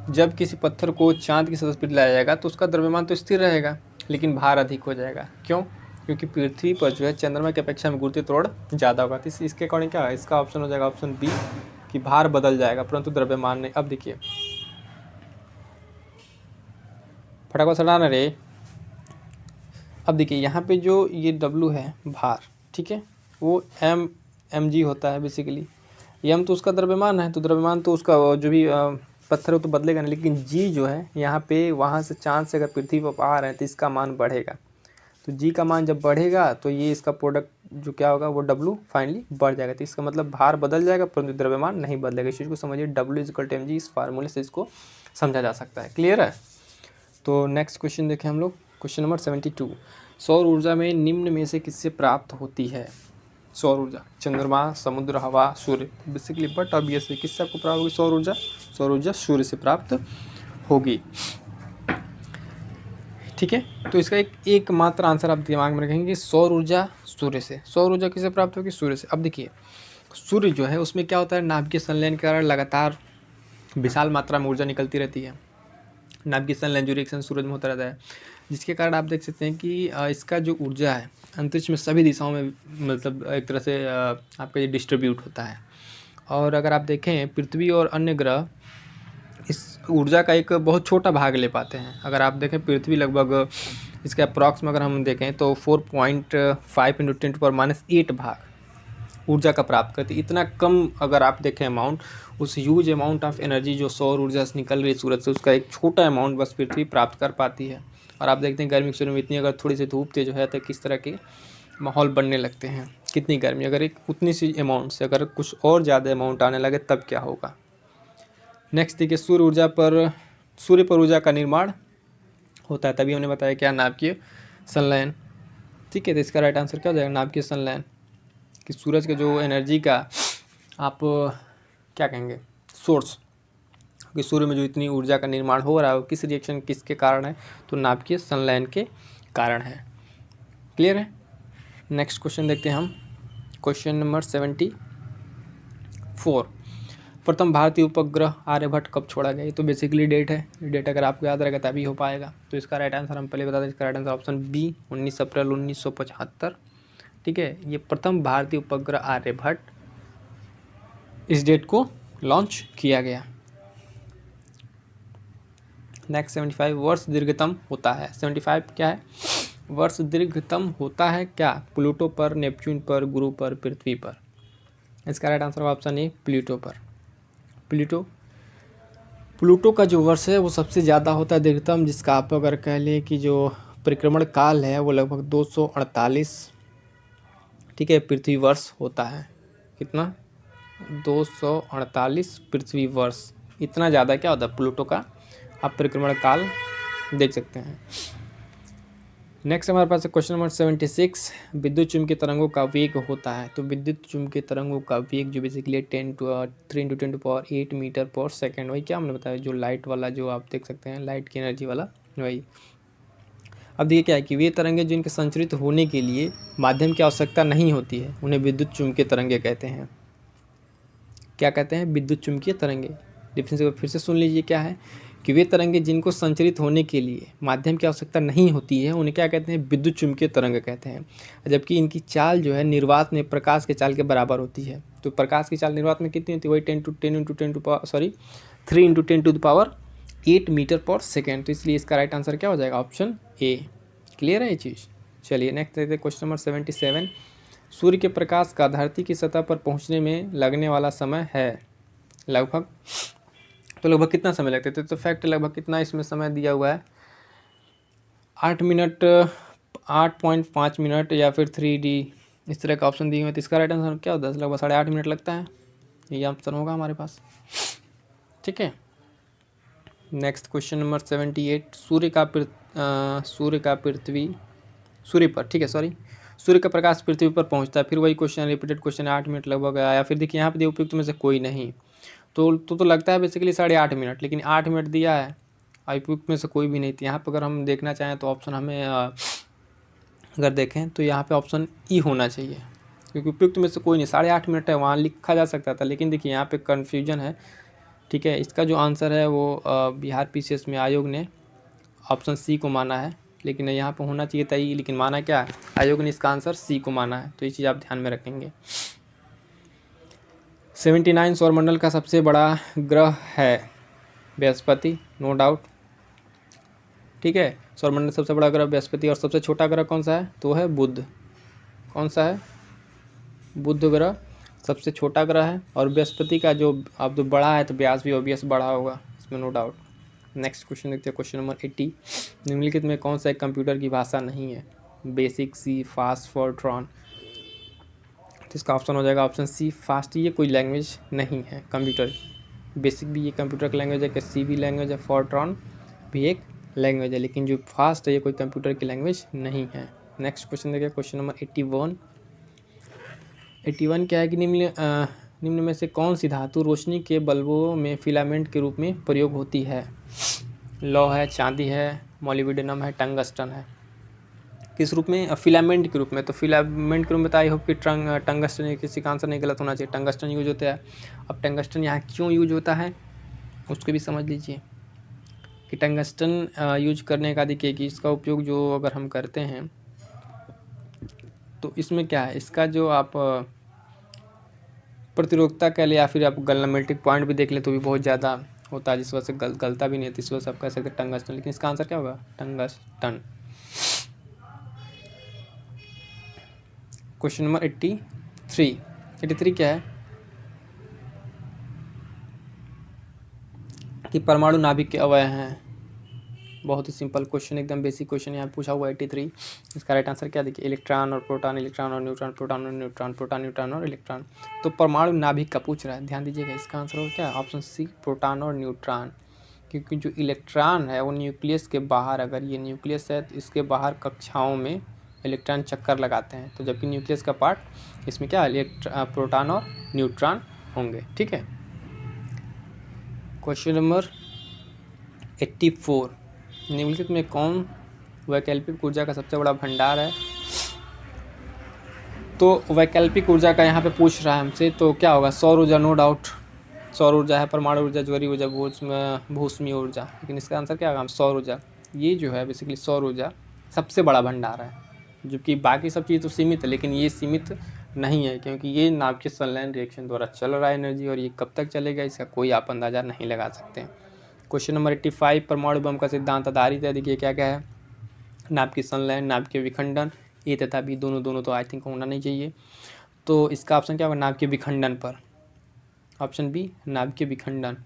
जब किसी पत्थर को चाँद की सतह पर लाया जाएगा तो उसका द्रव्यमान तो स्थिर रहेगा, लेकिन भार अधिक हो जाएगा। क्यों, क्योंकि पृथ्वी पर जो है चंद्रमा की अपेक्षा में गुरुत्व त्वरण ज़्यादा होगा। तो इसके अकॉर्डिंग क्या है, इसका ऑप्शन हो जाएगा ऑप्शन बी, कि भार बदल जाएगा परंतु द्रव्यमान नहीं। अब देखिए फटाफट चलाना रे। अब देखिए यहाँ पे जो ये W है भार, ठीक है, वो mg होता है बेसिकली। m तो उसका द्रव्यमान है, तो द्रव्यमान तो उसका जो भी पत्थर हो तो बदलेगा नहीं, लेकिन g जो है यहाँ पे वहाँ से चाँद से अगर पृथ्वी पर आ रहे हैं तो इसका मान बढ़ेगा। तो g का मान जब बढ़ेगा तो ये इसका प्रोडक्ट जो क्या होगा वो W फाइनली बढ़ जाएगा। तो इसका मतलब भार बदल जाएगा परंतु द्रव्यमान नहीं बदलेगा। इस चीज़ को समझिए, W = mg, इस फार्मूले से इसको समझा जा सकता है। क्लियर है। तो नेक्स्ट क्वेश्चन देखें हम लोग, क्वेश्चन नंबर 72। सौर ऊर्जा में निम्न में से किससे प्राप्त होती है? सौर ऊर्जा, चंद्रमा, समुद्र, हवा, सूर्य। बेसिकली बट ऑब्वियसली किससे आपको प्राप्त होगी सौर ऊर्जा? सौर ऊर्जा सूर्य से प्राप्त होगी। ठीक है, तो इसका एक मात्र आंसर आप दिमाग में रखेंगे कि सौर ऊर्जा सूर्य से। सौर ऊर्जा किससे प्राप्त होगी? सूर्य से। अब देखिए सूर्य जो है उसमें क्या होता है, नाभिकीय संलयन के कारण लगातार विशाल मात्रा में ऊर्जा निकलती रहती है। नाभिकीय संलयन जो रिएक्शन सूरज में होता रहता है, जिसके कारण आप देख सकते हैं कि इसका जो ऊर्जा है अंतरिक्ष में सभी दिशाओं में मतलब एक तरह से आपका ये डिस्ट्रीब्यूट होता है। और अगर आप देखें पृथ्वी और अन्य ग्रह इस ऊर्जा का एक बहुत छोटा भाग ले पाते हैं। अगर आप देखें पृथ्वी लगभग इसके अप्रॉक्स में अगर हम देखें तो 4.5 × 10⁻8 भाग ऊर्जा का प्राप्त करती है। इतना कम अगर आप देखें अमाउंट, उस ह्यूज अमाउंट ऑफ एनर्जी जो सौर ऊर्जा से निकल रही है सूरज से, उसका एक छोटा अमाउंट बस पृथ्वी प्राप्त कर पाती है। और आप देखते हैं गर्मी के समय में इतनी अगर थोड़ी सी धूप तेज हो जाए तो किस तरह के माहौल बनने लगते हैं, कितनी गर्मी। अगर एक उतनी सी अमाउंट से अगर कुछ और ज़्यादा अमाउंट आने लगे तब क्या होगा। नेक्स्ट देखिए सूर्य पर ऊर्जा का निर्माण होता है, तभी हमने बताया क्या, नाभिकीय संलयन। ठीक है, तो इसका राइट आंसर क्या हो जाएगा? नाभिकीय संलयन। कि सूरज के जो एनर्जी का आप क्या कहेंगे सोर्स, कि सूर्य में जो इतनी ऊर्जा का निर्माण हो रहा है वो किस रिएक्शन किसके कारण है? तो नाभिकीय संलयन के कारण है। क्लियर है? नेक्स्ट क्वेश्चन देखते हैं हम, क्वेश्चन नंबर 74। प्रथम भारतीय उपग्रह आर्यभट्ट कब छोड़ा गया? ये तो बेसिकली डेट है, डेट अगर आपको याद रहेगा तभी हो पाएगा। तो इसका राइट आंसर हम पहले बता दें, इसका राइट आंसर ऑप्शन बी 19 अप्रैल 1975। ठीक है, ये प्रथम भारतीय उपग्रह आर्यभट्ट इस डेट को लॉन्च किया गया। नेक्स्ट 75, वर्ष दीर्घतम होता है। 75 क्या है? वर्ष दीर्घतम होता है क्या? प्लूटो पर, नेपच्यून पर, गुरु पर, पृथ्वी पर। इसका right answer option A Pluto पर। प्लूटो का जो वर्ष है वो सबसे ज़्यादा होता है दीर्घतम, जिसका आप अगर कह लें कि जो परिक्रमण काल है वो लगभग 248, ठीक है, पृथ्वी वर्ष होता है। कितना? 248 पृथ्वी वर्ष। इतना ज़्यादा क्या होता है प्लूटो का, आप परिक्रमण काल देख सकते हैं। नेक्स्ट हमारे पास है क्वेश्चन नंबर 76, विद्युत चुम्बकीय तरंगों का वेग होता है। तो विद्युत चुम्बकीय तरंगों का वेग जो बेसिकली 3 × 10⁸ मीटर पर सेकेंड, वही क्या हमने बताया, जो लाइट वाला जो आप देख सकते हैं लाइट की एनर्जी वाला वही। अब देखिए क्या है कि वे तरंगें जिनके संचरित होने के लिए माध्यम की आवश्यकता नहीं होती है उन्हें विद्युत चुम्बकीय तरंगें कहते हैं। क्या कहते हैं? विद्युत चुम्बकीय तरंगें। डिफरेंस फिर से सुन लीजिए, क्या है कि वे तरंगें जिनको संचरित होने के लिए माध्यम की आवश्यकता नहीं होती है उन्हें क्या कहते हैं? विद्युत चुम्बकीय तरंग कहते हैं। जबकि इनकी चाल जो है निर्वात में प्रकाश के चाल के बराबर होती है। तो प्रकाश की चाल निर्वात में कितनी होती है? वही 3 × 10⁸ मीटर पर सेकेंड। तो इसलिए इसका राइट आंसर क्या हो जाएगा? Option A. क्लियर है ये चीज़? चलिए नेक्स्ट देखते हैं क्वेश्चन नंबर 77, सूर्य के प्रकाश का धरती की सतह पर पहुँचने में लगने वाला समय है लगभग, तो लगभग कितना समय लगता है? तो फैक्ट लगभग कितना इसमें समय दिया हुआ है, 8 मिनट, 8.5 मिनट या फिर 3D, इस तरह का ऑप्शन दिए हुए। तो इसका राइट आंसर क्या होता है? लगभग 8.5 मिनट लगता है, ये आंसर होगा हमारे पास। ठीक है, नेक्स्ट क्वेश्चन नंबर 78, सूर्य का प्रकाश पृथ्वी पर पहुंचता है। फिर वही क्वेश्चन, रिपीटेड क्वेश्चन, 8 मिनट लगभग आया। फिर देखिए यहाँ पे उपयुक्त में से कोई नहीं, तो लगता है बेसिकली 8.5 मिनट, लेकिन 8 मिनट दिया है, उपयुक्त में से कोई भी नहीं थी। यहाँ पर अगर हम देखना चाहें तो ऑप्शन हमें अगर देखें तो यहाँ पे ऑप्शन ई होना चाहिए, क्योंकि उपयुक्त में से कोई नहीं। 8.5 मिनट है, वहाँ लिखा जा सकता था, लेकिन देखिए यहाँ पे कन्फ्यूजन है। ठीक है, इसका जो आंसर है वो बिहार PCS में आयोग ने ऑप्शन सी को माना है, लेकिन यहाँ पे होना चाहिए था ई, लेकिन माना क्या, आयोग ने इसका आंसर सी को माना है। तो ये चीज़ आप ध्यान में रखेंगे। 79, सौरमंडल का सबसे बड़ा ग्रह है बृहस्पति, नो डाउट। ठीक है, सौरमंडल सबसे बड़ा ग्रह बृहस्पति, और सबसे छोटा ग्रह कौन सा है? तो है बुध। कौन सा है? बुध ग्रह सबसे छोटा ग्रह है, और बृहस्पति का जो अब तो बड़ा है तो व्यास भी ऑब्वियस बड़ा होगा, इसमें नो डाउट। नेक्स्ट क्वेश्चन देखते हैं, क्वेश्चन नंबर 80, निम्नलिखित में कौन सा एक कंप्यूटर की भाषा नहीं है? बेसिक, सी, फास्ट, फोर्ट्रॉन। तो इसका ऑप्शन हो जाएगा ऑप्शन सी, फास्ट। ये कोई लैंग्वेज नहीं है कंप्यूटर। बेसिक भी ये कंप्यूटर की लैंग्वेज है, कि सी भी लैंग्वेज है, फोर्ट्रॉन भी एक लैंग्वेज है, लेकिन जो फास्ट है ये कोई कंप्यूटर की लैंग्वेज नहीं है। नेक्स्ट क्वेश्चन देखिए, क्वेश्चन नंबर 81। 81 क्या है कि निम्न में से कौन सी धातु रोशनी के बल्बों में फिलामेंट के रूप में प्रयोग होती है? लौह है, चांदी है, मोलिब्डेनम है, टंगस्टन है। किस रूप में? फिलामेंट के रूप में। तो फिलामेंट के रूप में तो आई होप कि टंगस्टन, किसी का आंसर नहीं गलत होना चाहिए, टंगस्टन यूज होता है। अब टंगस्टन यहाँ क्यों यूज होता है उसको भी समझ लीजिए कि टंगस्टन यूज करने का देखिए कि इसका उपयोग जो अगर हम करते हैं तो इसमें क्या है, इसका जो आप प्रतिरोधकता कह ले या फिर आप मेल्टिंग पॉइंट भी देख ले तो भी बहुत ज़्यादा होता है, जिस वजह से गलता भी नहीं होती, इस वजह से आप कह सकते हैं टंगस्टन। लेकिन इसका आंसर क्या होगा? टंगस्टन। क्वेश्चन नंबर 83 क्या है कि परमाणु नाभिक के अवयव हैं। बहुत ही सिंपल क्वेश्चन, एकदम बेसिक क्वेश्चन यहाँ पूछा हुआ 83। इसका राइट आंसर क्या देखिए, इलेक्ट्रॉन और प्रोटॉन, इलेक्ट्रॉन और न्यूट्रॉन, प्रोटॉन और न्यूट्रॉन, प्रोटॉन न्यूट्रॉन और इलेक्ट्रॉन। तो परमाणु नाभिक का पूछ रहा है, ध्यान दीजिएगा। इसका आंसर होगा क्या? ऑप्शन सी, प्रोटॉन और न्यूट्रॉन। क्योंकि जो इलेक्ट्रॉन है वो न्यूक्लियस के बाहर, अगर ये न्यूक्लियस है तो इसके बाहर कक्षाओं में इलेक्ट्रॉन चक्कर लगाते हैं, तो जबकि न्यूक्लियस का पार्ट इसमें क्या प्रोटॉन और न्यूट्रॉन होंगे। ठीक है। क्वेश्चन नंबर 84, निम्नलिखित में कौन वैकल्पिक ऊर्जा का सबसे बड़ा भंडार है? तो वैकल्पिक ऊर्जा का यहाँ पे पूछ रहा है हमसे, तो क्या होगा? सौर ऊर्जा, नो डाउट। सौर ऊर्जा है, परमाणु ऊर्जा, ज्वरीय ऊर्जा, भूस्मीय ऊर्जा। लेकिन इसका आंसर क्या होगा? सौर ऊर्जा। ये जो है बेसिकली सौर ऊर्जा सबसे बड़ा भंडार है, जबकि बाकी सब चीज़ तो सीमित है, लेकिन ये सीमित नहीं है, क्योंकि ये नाभिकीय संलयन रिएक्शन द्वारा चल रहा है एनर्जी, और ये कब तक चलेगा इसका कोई आप अंदाज़ा नहीं लगा सकते। क्वेश्चन नंबर 85, परमाणु बम का सिद्धांत आधारित है। देखिए क्या क्या है, नाभिकीय संलयन, नाभिकीय विखंडन, ए तथा बी, दोनों तो आई थिंक होना नहीं चाहिए। तो इसका ऑप्शन क्या होगा? नाभिकीय विखंडन पर। ऑप्शन बी, नाभिकीय विखंडन।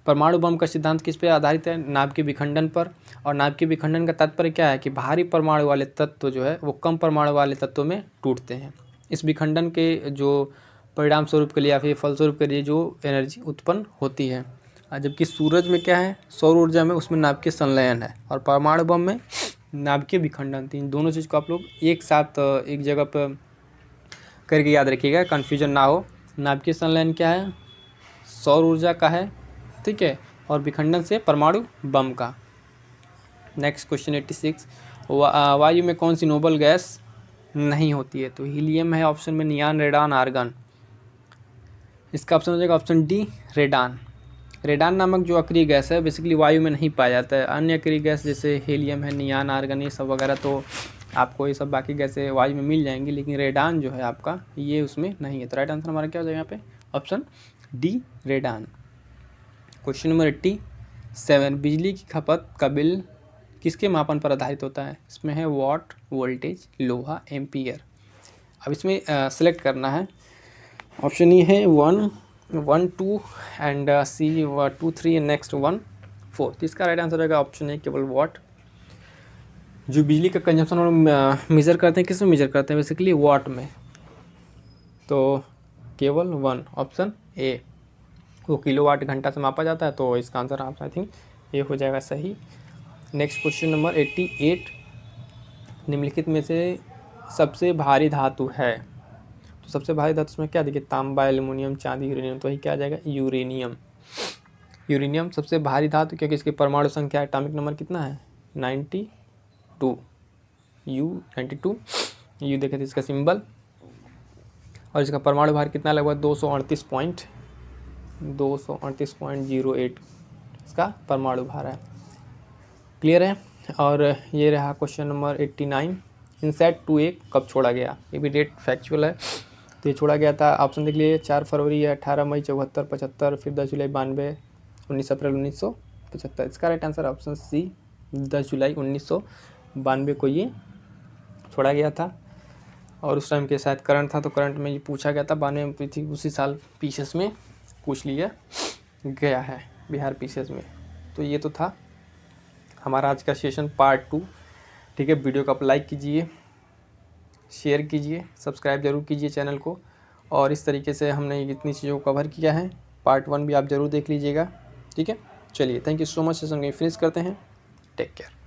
परमाणु बम का सिद्धांत किस पे आधारित है? नाभिकीय विखंडन पर। और नाभिकीय विखंडन का तात्पर्य क्या है कि भारी परमाणु वाले तत्व जो है वो कम परमाणु वाले तत्वों में टूटते हैं। इस विखंडन के जो परिणाम स्वरूप के लिए या फिर फलस्वरूप के लिए जो एनर्जी उत्पन्न होती है, जबकि सूरज में क्या है, सौर ऊर्जा में, उसमें नाभिकीय संलयन है, और परमाणु बम में नाभिकीय विखंडन। इन दोनों चीज़ को आप लोग एक साथ एक जगह पर करके याद रखिएगा, कन्फ्यूजन ना हो। नाभिकीय संलयन क्या है? सौर ऊर्जा का है, ठीक है, और विखंडन से परमाणु बम का। नेक्स्ट क्वेश्चन 86, वायु में कौन सी नोबल गैस नहीं होती है? तो हीलियम है ऑप्शन में, नियान, रेडान, आर्गन। इसका ऑप्शन हो जाएगा ऑप्शन डी, रेडान। रेडान नामक जो अक्रिय गैस है बेसिकली वायु में नहीं पाया जाता है। अन्य अक्रिय गैस जैसे हीलियम है, नियान, आर्गन, ये सब वगैरह तो आपको ये सब बाकी गैसें वायु में मिल जाएंगी, लेकिन रेडान जो है आपका ये उसमें नहीं है। तो राइट आंसर हमारा क्या हो जाएगा यहाँ पे? Option D, radon. Question number 87, बिजली की खपत का बिल किसके मापन पर आधारित होता है? इसमें है वाट, वोल्टेज, लोहा, एम्पियर। अब इसमें सेलेक्ट करना है। ऑप्शन ई है 1, 2 एंड सी 2, 3 एंड नेक्स्ट 1, 4। तो इसका राइट आंसर रहेगा ऑप्शन ए, केवल वाट। जो बिजली का कंजम्पशन हम मेज़र करते हैं, किस में मेज़र करते हैं? बेसिकली वाट में। तो केवल 1, ऑप्शन ए, वो किलोवाट घंटा से मापा जाता है, तो इसका आंसर आप आई थिंक ये हो जाएगा सही। नेक्स्ट क्वेश्चन नंबर 88, निम्नलिखित में से सबसे भारी धातु है? तो सबसे भारी धातु इसमें क्या देखिए, तांबा, एल्युमिनियम, चांदी, यूरेनियम। तो वही क्या आ जाएगा? यूरेनियम। यूरेनियम सबसे भारी धातु, क्योंकि इसकी परमाणु संख्या, एटॉमिक नंबर कितना है? 92, U92। यू देखे थे इसका सिंबल, और इसका परमाणु भार कितना? लगभग 238.08 इसका परमाणु भार है। क्लियर है। और ये रहा क्वेश्चन नंबर 89, इनसैट 2A कब छोड़ा गया? ये भी डेट फैक्चुअल है। तो ये छोड़ा गया था, ऑप्शन देख लीजिए, 4 फरवरी, 18 मई, 74, 75, फिर 10 जुलाई 92, 19 अप्रैल 1975। इसका राइट आंसर ऑप्शन सी, 10 जुलाई 1992 को ये छोड़ा गया था। और उस टाइम के शायद करंट था, तो करंट में ये पूछा गया था 92 में थी, उसी साल पीसीएस में पूछ लिया गया है, बिहार पीसीएस में। तो ये तो था हमारा आज का सेशन पार्ट 2। ठीक है, वीडियो को आप लाइक कीजिए, शेयर कीजिए, सब्सक्राइब जरूर कीजिए चैनल को। और इस तरीके से हमने इतनी चीज़ों को कवर किया है। पार्ट 1 भी आप ज़रूर देख लीजिएगा। ठीक है, चलिए, thank you so much. Session को फिनिश करते हैं। Take care.